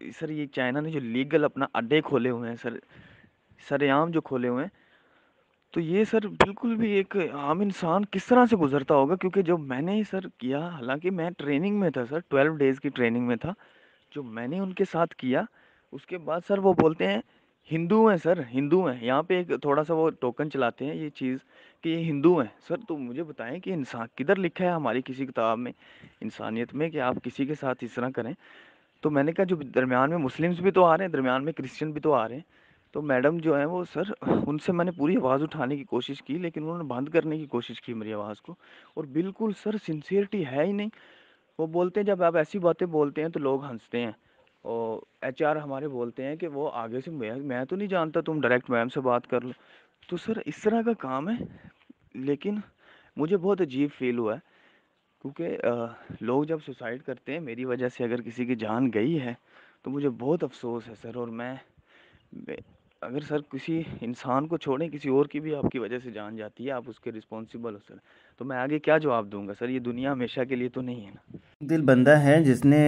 Sir ये China ने जो लीगल अपना अड्डे खोले हुए हैं सर, सरेआम जो खोले हुए हैं, तो ये सर बिल्कुल भी एक आम इंसान किस तरह से गुजरता होगा, क्योंकि जब मैंने सर किया, हालांकि मैं ट्रेनिंग में था सर, 12 डेज की ट्रेनिंग में था, जो मैंने उनके साथ किया, उसके बाद सर वो बोलते हैं हिंदू हैं सर, हिंदू हैं। यहाँ पे एक थोड़ा सा वो टोकन चलाते हैं ये चीज़ कि ये हिंदू हैं सर। तो मुझे बताएं कि इंसान किधर लिखा है हमारी किसी किताब में, इंसानियत में, कि आप किसी के साथ इस तरह करें। तो मैंने कहा जो दरमियान में मुस्लिम्स भी तो आ रहे हैं, दरमियान में क्रिश्चियन भी तो आ रहे हैं। तो मैडम जो है वो सर, उनसे मैंने पूरी आवाज़ उठाने की कोशिश की, लेकिन उन्होंने बंद करने की कोशिश की मेरी आवाज़ को। और बिल्कुल सर सिंसियरिटी है ही नहीं। वो बोलते हैं जब आप ऐसी बातें बोलते हैं तो लोग हंसते हैं। और एचआर हमारे बोलते हैं कि वो आगे से, मैं तो नहीं जानता, तुम डायरेक्ट मैम से बात कर लो। तो सर इस तरह का काम है। लेकिन मुझे बहुत अजीब फील हुआ है, क्योंकि लोग जब सुसाइड करते हैं, मेरी वजह से अगर किसी की जान गई है, तो मुझे बहुत अफसोस है सर। और मैं अगर सर किसी इंसान को छोड़ें, किसी और की भी आपकी वजह से जान जाती है, आप उसके रिस्पॉन्सिबल हो सर, तो मैं आगे क्या जवाब दूंगा सर? ये दुनिया हमेशा के लिए तो नहीं है ना। दिल बंदा है जिसने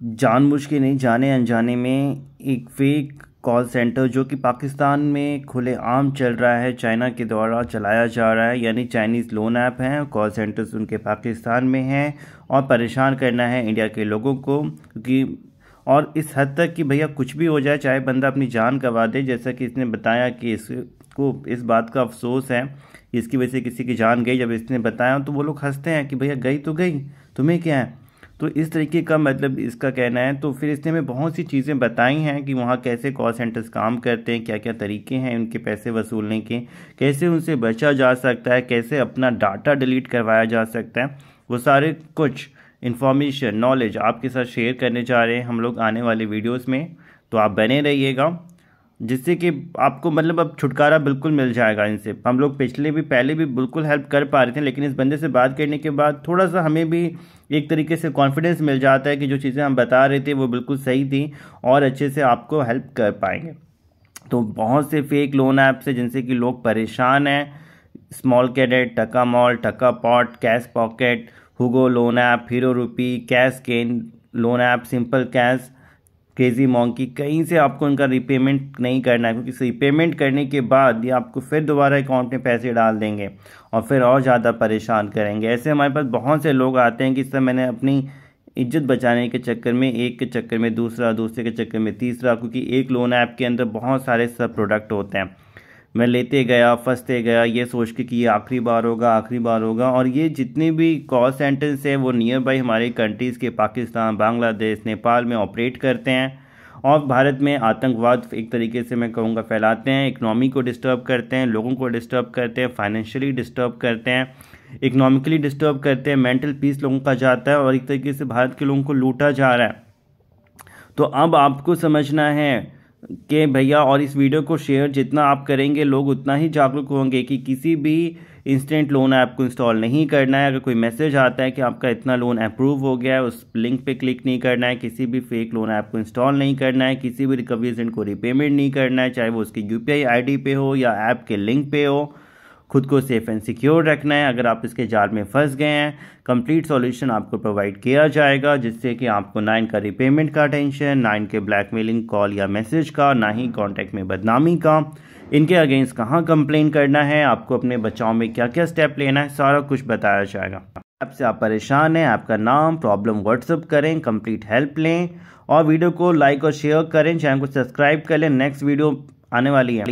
जानबूझ के नहीं, जाने अनजाने में एक फेक कॉल सेंटर जो कि पाकिस्तान में खुलेआम चल रहा है, चाइना के द्वारा चलाया जा रहा है, यानी चाइनीज़ लोन ऐप हैं, कॉल सेंटर्स उनके पाकिस्तान में हैं और परेशान करना है इंडिया के लोगों को। क्योंकि और इस हद तक कि भैया कुछ भी हो जाए, चाहे बंदा अपनी जान गंवा दे, जैसा कि इसने बताया कि इसको इस बात का अफसोस है कि इसकी वजह से किसी की जान गई। जब इसने बताया तो वो लोग हंसते हैं कि भैया गई तो गई, तुम्हें क्या है। तो इस तरीके का मतलब इसका कहना है। तो फिर इसने हमें बहुत सी चीज़ें बताई हैं कि वहाँ कैसे कॉल सेंटर्स काम करते हैं, क्या क्या तरीके हैं उनके पैसे वसूलने के, कैसे उनसे बचा जा सकता है, कैसे अपना डाटा डिलीट करवाया जा सकता है। वो सारे कुछ इन्फॉर्मेशन, नॉलेज आपके साथ शेयर करने जा रहे हैं हम लोग आने वाले वीडियोस में। तो आप बने रहिएगा, जिससे कि आपको मतलब अब छुटकारा बिल्कुल मिल जाएगा इनसे। हम लोग पहले भी बिल्कुल हेल्प कर पा रहे थे, लेकिन इस बंदे से बात करने के बाद थोड़ा सा हमें भी एक तरीके से कॉन्फिडेंस मिल जाता है कि जो चीज़ें हम बता रहे थे वो बिल्कुल सही थी और अच्छे से आपको हेल्प कर पाएंगे। तो बहुत से फेक लोन ऐप्स हैं जिनसे कि लोग परेशान हैं। Small cadet, taka mall, taka pot, cash pocket, hugo loan app, hero rupee, cash gain loan app, simple cash, crazy monkey, कहीं से आपको इनका रिपेमेंट नहीं करना है, क्योंकि रिपेमेंट करने के बाद ये आपको फिर दोबारा अकाउंट में पैसे डाल देंगे और फिर और ज़्यादा परेशान करेंगे। ऐसे हमारे पास बहुत से लोग आते हैं कि सर मैंने अपनी इज्जत बचाने के चक्कर में एक के चक्कर में दूसरा, दूसरे के चक्कर में तीसरा, क्योंकि एक लोन ऐप के अंदर बहुत सारे सब प्रोडक्ट होते हैं, मैं लेते गया, फंसते गया, ये सोच के कि ये आखिरी बार होगा, आखिरी बार होगा। और ये जितने भी कॉल सेंटर्स हैं वो नियर बाई हमारे कंट्रीज़ के पाकिस्तान, बांग्लादेश, नेपाल में ऑपरेट करते हैं और भारत में आतंकवाद एक तरीके से मैं कहूँगा फैलाते हैं, इकनॉमी को डिस्टर्ब करते हैं, लोगों को डिस्टर्ब करते हैं, फाइनेंशियली डिस्टर्ब करते हैं, इकोनॉमिकली डिस्टर्ब करते हैं, मेंटल पीस लोगों का जाता है और एक तरीके से भारत के लोगों को लूटा जा रहा है। तो अब आपको समझना है कि भैया, और इस वीडियो को शेयर जितना आप करेंगे लोग उतना ही जागरूक होंगे कि किसी भी इंस्टेंट लोन ऐप को इंस्टॉल नहीं करना है। अगर कोई मैसेज आता है कि आपका इतना लोन अप्रूव हो गया है, उस लिंक पे क्लिक नहीं करना है, किसी भी फेक लोन ऐप को इंस्टॉल नहीं करना है, किसी भी रिकवरी एजेंट को रिपेमेंट नहीं करना है, चाहे वो उसकी यूपीआई आईडी पे हो या ऐप के लिंक पे हो। खुद को सेफ एंड सिक्योर रखना है। अगर आप इसके जाल में फंस गए हैं, कंप्लीट सॉल्यूशन आपको प्रोवाइड किया जाएगा, जिससे कि आपको ना इनका रिपेमेंट का टेंशन, ना इनके ब्लैकमेलिंग कॉल या मैसेज का, ना ही कॉन्टैक्ट में बदनामी का, इनके अगेंस्ट कहाँ कंप्लेन करना है, आपको अपने बचाव में क्या क्या स्टेप लेना है, सारा कुछ बताया जाएगा। आपसे आप परेशान हैं, आपका नाम, प्रॉब्लम व्हाट्सअप करें, कंप्लीट हेल्प लें और वीडियो को लाइक और शेयर करें, चैनल को सब्सक्राइब कर लें। नेक्स्ट वीडियो आने वाली है।